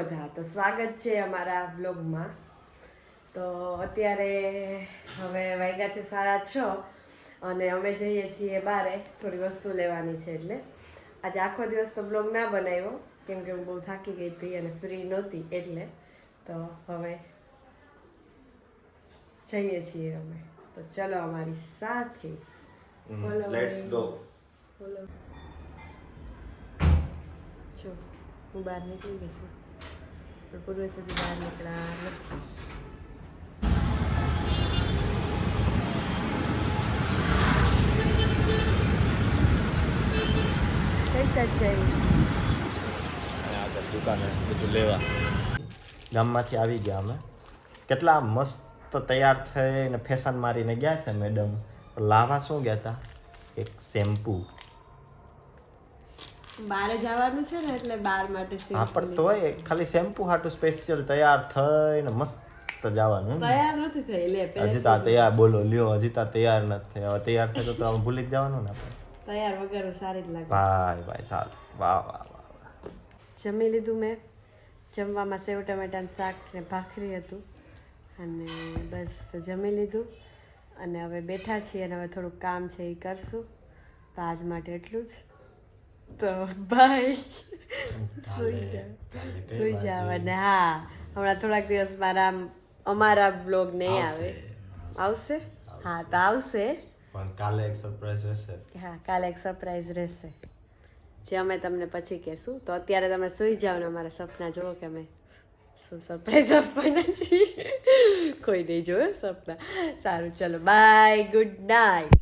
બધા, તો સ્વાગત છે અમારા બ્લોગમાં. તો અત્યારે હવે વાગ્યા છે 6:30 અને અમે જઈએ છીએ બારે, થોડી વસ્તુ લેવાની છે. એટલે આજે આખો દિવસ તો બ્લોગ ના બનાવ્યો કેમ કે હું બહુ થાકી ગઈ હતી અને ફ્રી નહોતી, એટલે તો હવે જઈએ છીએ અમે. તો ચલો અમારી સાથે, લેટ્સ ગો. બોલો. જો હું બહાર નીકળી ગઈ છું, પણ પૂર્વે સુધી બહાર નીકળ્યા નથી. કઈ સાઈડ જઈ? આગળ દુકાને બધું લેવા. ગામમાંથી આવી ગયા અમે. કેટલા મસ્ત તૈયાર થઈને ફેશન મારીને ગયા છે મેડમ. લાવા શું ગયા હતા? એક શેમ્પુ. બારે જવાનું છે ને, એટલે બાર માટે હા, પણ તોય ખાલી શેમ્પુ હાટું સ્પેશિયલ તૈયાર થઈને મસ્ત જવાનું. તૈયાર નથી થઈ લે હજી તા તૈયાર બોલો લ્યો, હજી તા તૈયાર નથી થઈ. હવે તૈયાર થતો તો ભૂલી જ જવાનું ને આપણે. તૈયાર વગર સારી જ લાગે. ભાઈ ચાલ. વાહ વાહ વાહ. જમી લીધું મેં. જમવામાં સેવ ટમેટાનું શાક ને ભાખરી હતું અને બસ જમી લીધું અને હવે બેઠા છીએ અને હવે થોડુંક કામ છે એ કરશું. તો આજ માટે એટલું જ. તો બાય. સુઈ જાવ. અને હા, હમણાં થોડાક દિવસ અમારા બ્લોગ નહીં આવે. આવશે? હા, તો આવશે. પણ કાલે એક સરપ્રાઈઝ રહેશે. હા, કાલે એક સરપ્રાઈઝ રહેશે, જે અમે તમને પછી કહેશું. તો અત્યારે તમે સુઈ જાઓ ને અમારા સપના જુઓ કે અમે શું સરપ્રાઈઝ આપવાના છીએ. કોઈ નહીં જોયો સપના. સારું, ચલો બાય, ગુડ નાઇટ.